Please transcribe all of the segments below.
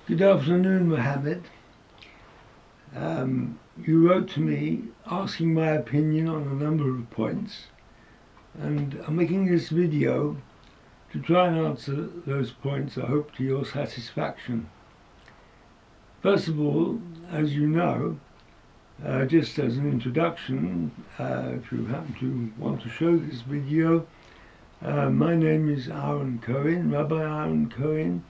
Good afternoon, Mohammed. You wrote to me asking my opinion on a number of points, and I'm making this video to try and answer those points, I hope to your satisfaction. First of all, as you know, just as an introduction, if you happen to want to show this video, my name is Ahron Cohen, Rabbi Ahron Cohen.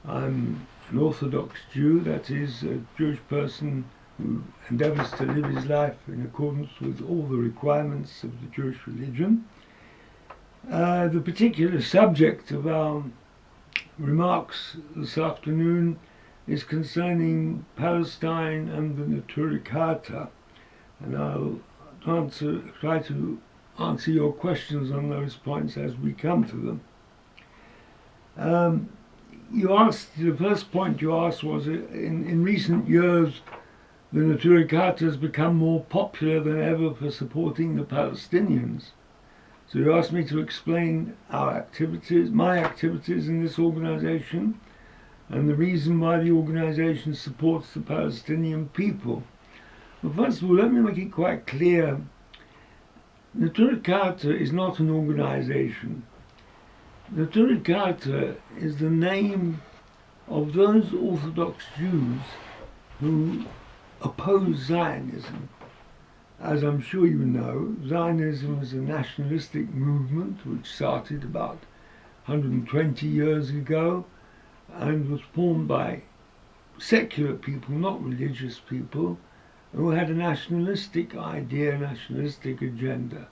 I'm an Orthodox Jew, that is, a Jewish person who endeavors to live his life in accordance with all the requirements of the Jewish religion. The particular subject of our remarks this afternoon is concerning Palestine and the Neturei Karta, and I'll try to answer your questions on those points as we come to them. You asked, the first point you asked was, in recent years the Neturei Karta has become more popular than ever for supporting the Palestinians. So you asked me to explain our activities, my activities in this organization, and the reason why the organization supports the Palestinian people. Well, first of all, let me make it quite clear. Neturei Karta is not an organization. Neturei Karta is the name of those Orthodox Jews who oppose Zionism. As I'm sure you know, Zionism is a nationalistic movement which started about 120 years ago and was formed by secular people, not religious people, who had a nationalistic idea, nationalistic agenda.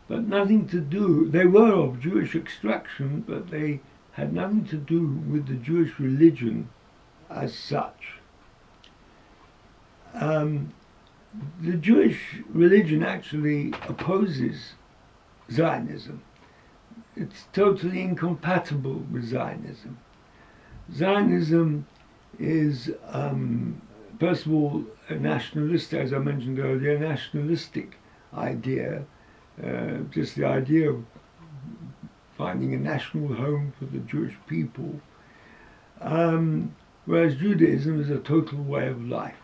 But nothing to do, they were of Jewish extraction, but they had nothing to do with the Jewish religion as such. The Jewish religion actually opposes Zionism. It's totally incompatible with Zionism. Zionism is, first of all, a nationalistic, as I mentioned earlier, a nationalistic idea. Just the idea of finding a national home for the Jewish people, whereas Judaism is a total way of life.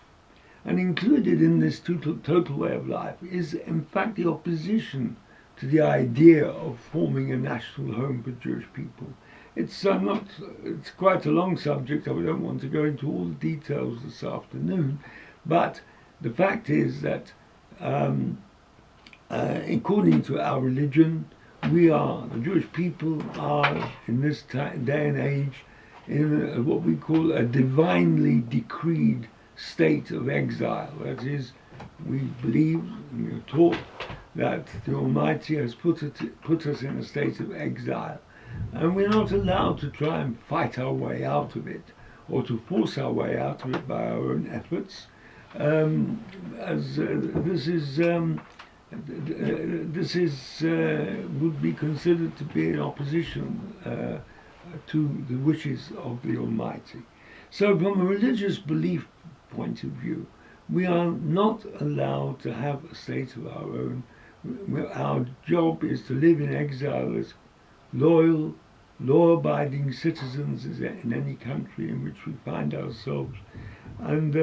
And included in this total way of life is, in fact, the opposition to the idea of forming a national home for Jewish people. It's quite a long subject. I don't want to go into all the details this afternoon, but the fact is that according to our religion, the Jewish people are, in this day and age, in what we call a divinely decreed state of exile. That is, we believe, we are taught that the Almighty has put us in a state of exile, and we're not allowed to try and fight our way out of it, or to force our way out of it by our own efforts, this would be considered to be in opposition to the wishes of the Almighty. So from a religious belief point of view, we are not allowed to have a state of our own. Our job is to live in exile as loyal, law-abiding citizens in any country in which we find ourselves, and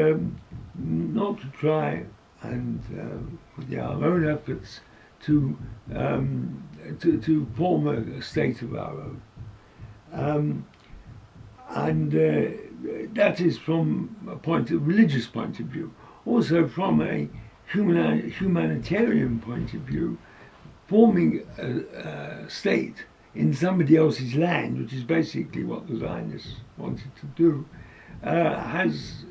not to try and with our own efforts to form a state of our own. That is from a religious point of view. Also from a humanitarian point of view, forming a state in somebody else's land, which is basically what the Zionists wanted to do, has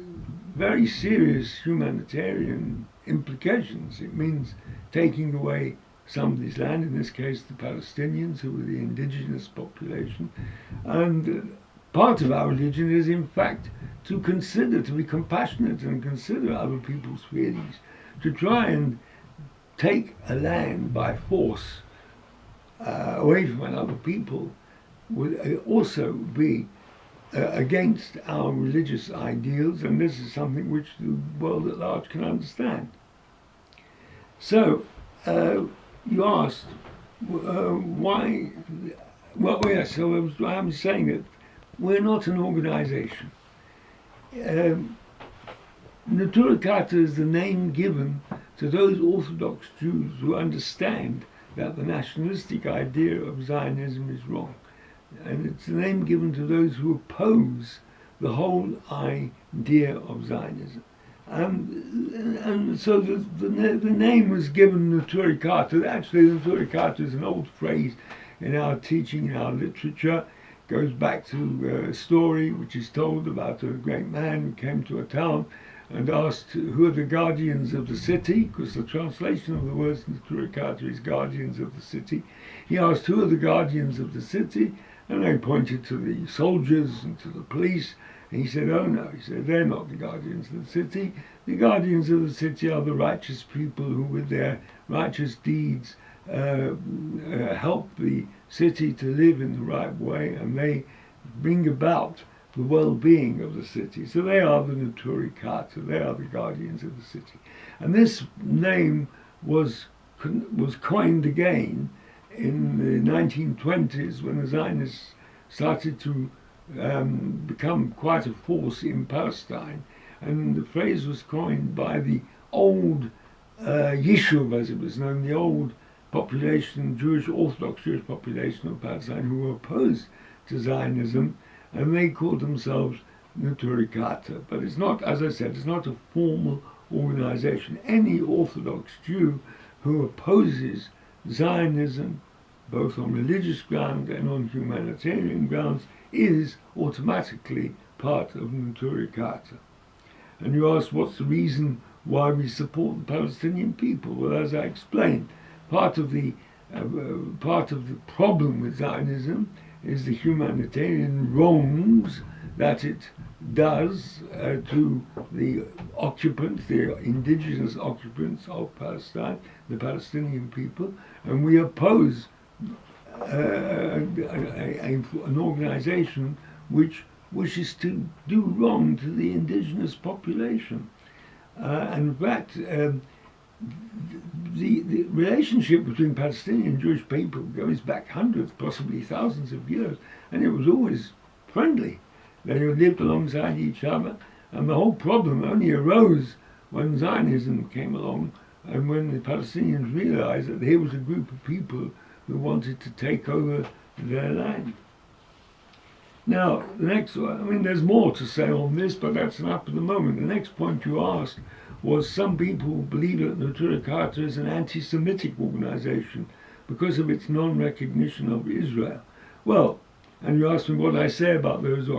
very serious humanitarian implications. It means taking away somebody's land, in this case the Palestinians, who were the indigenous population. And part of our religion is, in fact, to be compassionate and consider other people's feelings. To try and take a land by force away from another people would also be against our religious ideals, and this is something which the world at large can understand. So, you asked why. Well, yes. So I'm saying that we're not an organization. Neturei Karta is the name given to those Orthodox Jews who understand that the nationalistic idea of Zionism is wrong. And it's the name given to those who oppose the whole idea of Zionism. And so the name was given Neturei Karta. Actually, Neturei Karta is an old phrase in our teaching, in our literature. It goes back to a story which is told about a great man who came to a town and asked who are the guardians of the city, because the translation of the words Neturei Karta is guardians of the city. He asked who are the guardians of the city, and they pointed to the soldiers and to the police. And he said, oh no, he said, they're not the guardians of the city. The guardians of the city are the righteous people who with their righteous deeds help the city to live in the right way, and they bring about the well-being of the city. So they are the Neturei Karta, they are the guardians of the city. And this name was coined again in the 1920s when the Zionists started to become quite a force in Palestine. And the phrase was coined by the old Yishuv, as it was known, the old population, Jewish, Orthodox Jewish population of Palestine who were opposed to Zionism, and they called themselves Neturei Karta. But it's not, as I said, it's not a formal organization. Any Orthodox Jew who opposes Zionism, both on religious grounds and on humanitarian grounds, is automatically part of Neturei Karta. And you ask, what's the reason why we support the Palestinian people? Well, as I explained, part of the problem with Zionism is the humanitarian wrongs that it does to the occupants, the indigenous occupants of Palestine, the Palestinian people, and we oppose an organization which wishes to do wrong to the indigenous population. And in fact, the relationship between Palestinian and Jewish people goes back hundreds, possibly thousands of years, and it was always friendly. They lived alongside each other, and the whole problem only arose when Zionism came along and when the Palestinians realized that here was a group of people who wanted to take over their land. Now, the next one, I mean, there's more to say on this, but that's enough for the moment. The next point you asked was some people believe that Neturei Karta is an anti-Semitic organization because of its non-recognition of Israel. Well, and you asked me what I say about those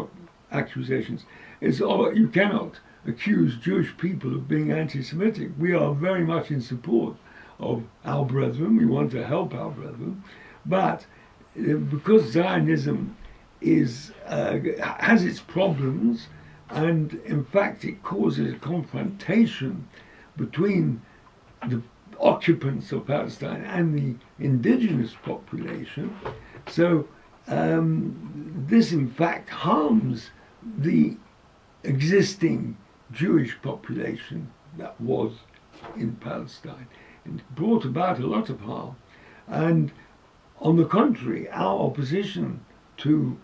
accusations. You cannot accuse Jewish people of being anti-Semitic. We are very much in support of our brethren. We want to help our brethren. But because Zionism has its problems, and in fact it causes a confrontation between the occupants of Palestine and the indigenous population. So this in fact harms the existing Jewish population that was in Palestine. It brought about a lot of harm. And on the contrary, our opposition to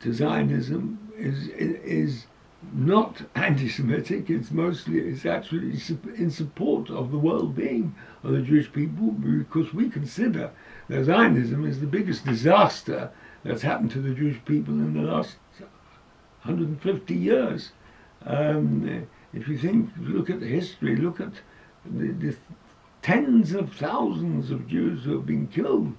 Zionism is not anti-Semitic. It's actually in support of the well-being of the Jewish people, because we consider that Zionism is the biggest disaster that's happened to the Jewish people in the last 150 years. If you look at the history, look at the tens of thousands of Jews who have been killed.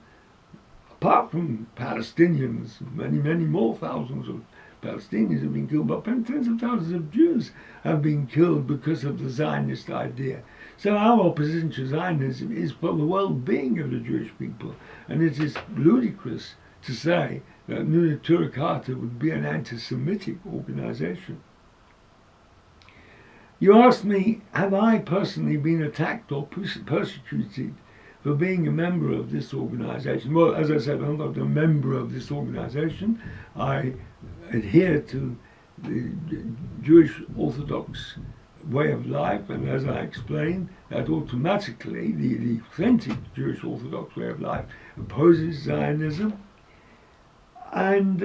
Apart from Palestinians, many, many more thousands of Palestinians have been killed, but tens of thousands of Jews have been killed because of the Zionist idea. So our opposition to Zionism is for the well-being of the Jewish people, and it is ludicrous to say that Neturei Karta would be an anti-Semitic organization. You asked me, have I personally been attacked or persecuted for being a member of this organization? Well, as I said, I'm not a member of this organization. I adhere to the Jewish Orthodox way of life, and as I explained, that automatically the authentic Jewish Orthodox way of life opposes Zionism. And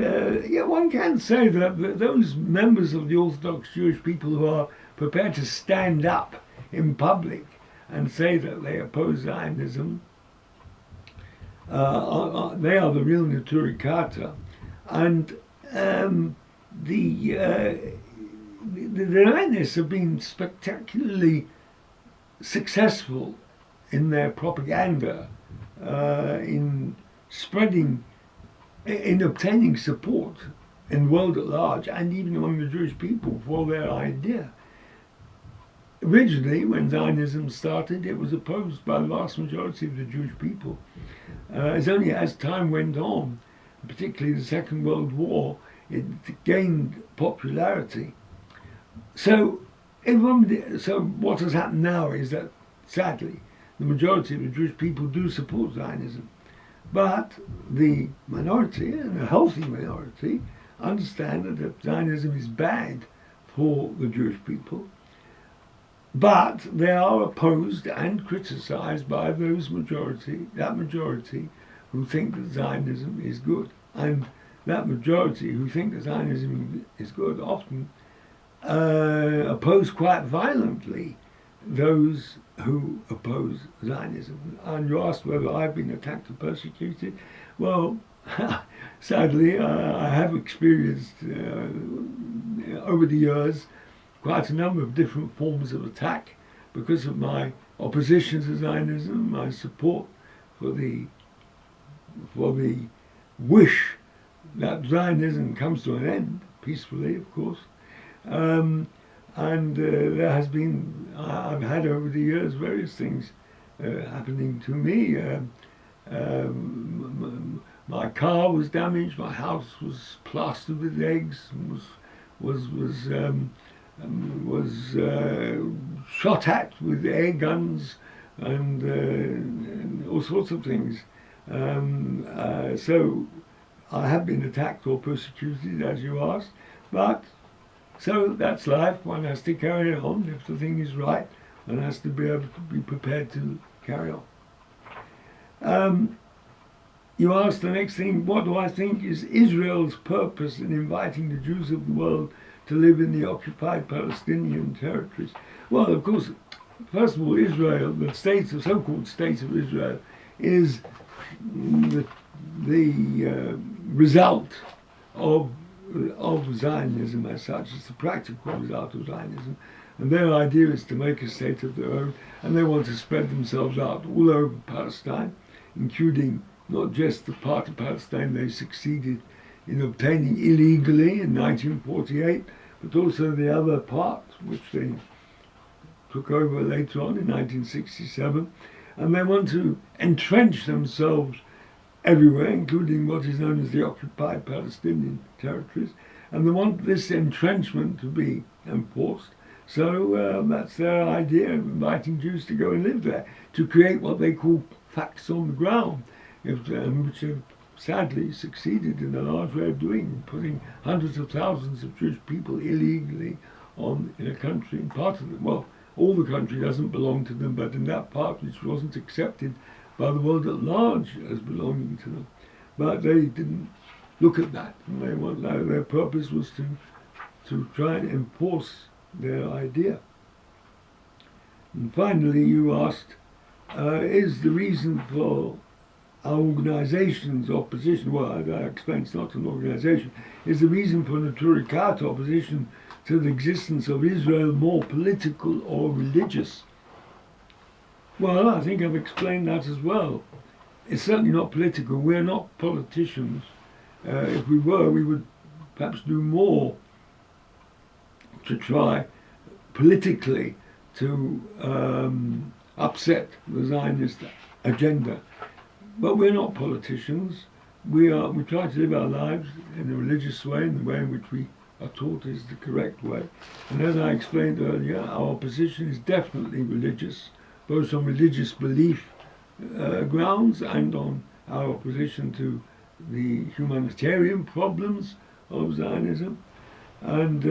yeah, one can say that those members of the Orthodox Jewish people who are prepared to stand up in public and say that they oppose Zionism, they are the real Neturei Karta. And the Zionists have been spectacularly successful in their propaganda, in spreading, in obtaining support in the world at large and even among the Jewish people for their idea. Originally, when Zionism started, it was opposed by the vast majority of the Jewish people. It's only as time went on, particularly the Second World War, it gained popularity. So what has happened now is that, sadly, the majority of the Jewish people do support Zionism. But the minority, and a healthy minority, understand that Zionism is bad for the Jewish people. But they are opposed and criticized by that majority who think that Zionism is good. And that majority who think that Zionism is good often oppose quite violently those who oppose Zionism. And you asked whether I've been attacked or persecuted. Well, sadly, I have experienced over the years quite a number of different forms of attack because of my opposition to Zionism, my support for the wish that Zionism comes to an end, peacefully, of course. And there has been, I've had over the years various things happening to me. My car was damaged, my house was plastered with eggs, was shot at with air guns and all sorts of things. So I have been attacked or persecuted, as you asked, but so that's life. One has to carry on. If the thing is right, one has to be able to be prepared to carry on. You asked the next thing, what do I think is Israel's purpose in inviting the Jews of the world to live in the occupied Palestinian territories? Well, of course, first of all, Israel, the so-called state of Israel, is the result of Zionism as such. It's the practical result of Zionism. And their idea is to make a state of their own, and they want to spread themselves out all over Palestine, including not just the part of Palestine they succeeded in obtaining illegally in 1948, but also the other part, which they took over later on in 1967. And they want to entrench themselves everywhere, including what is known as the occupied Palestinian territories. And they want this entrenchment to be enforced. So that's their idea of inviting Jews to go and live there, to create what they call facts on the ground, which have sadly succeeded in a large way of doing, putting hundreds of thousands of Jewish people illegally in a country, and part of it, well, all the country doesn't belong to them, but in that part which wasn't accepted by the world at large as belonging to them. But they didn't look at that, and their purpose was to try and enforce their idea. And finally, you asked, is the reason for our organization's opposition, well, I explained it's not an organization, is the reason for Neturei Karta opposition to the existence of Israel more political or religious? Well, I think I've explained that as well. It's certainly not political. We're not politicians. If we were, we would perhaps do more to try politically to upset the Zionist agenda. But we're not politicians. We try to live our lives in a religious way, in the way in which we are taught is the correct way. And as I explained earlier, our position is definitely religious, both on religious belief grounds and on our opposition to the humanitarian problems of Zionism. And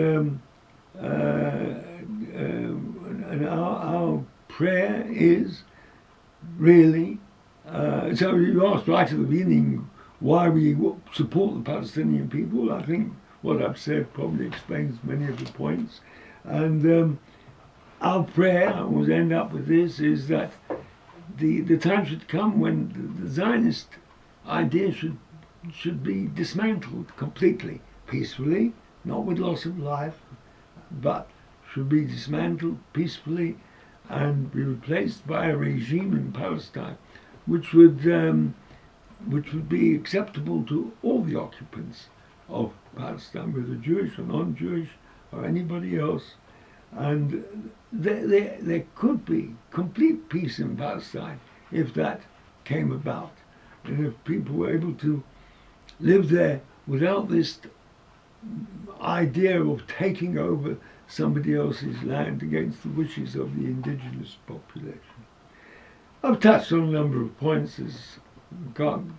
our prayer is really, so you asked right at the beginning, why we support the Palestinian people. I think what I've said probably explains many of the points. And our prayer, I always end up with this, is that the time should come when the Zionist idea should be dismantled completely, peacefully, not with loss of life, but should be dismantled peacefully and be replaced by a regime in Palestine which would be acceptable to all the occupants of Palestine, whether Jewish or non-Jewish or anybody else. And there could be complete peace in Palestine if that came about, and if people were able to live there without this idea of taking over somebody else's land against the wishes of the indigenous population. I've touched on a number of points, as I can't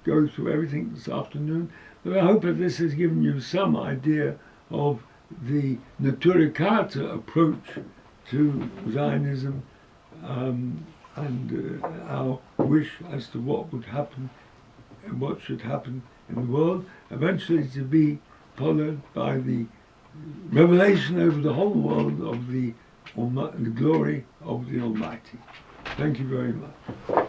go through everything this afternoon, but I hope that this has given you some idea of the Neturei Karta approach to Zionism, and our wish as to what would happen and what should happen in the world, eventually to be followed by the revelation over the whole world of the glory of the Almighty. Thank you very much.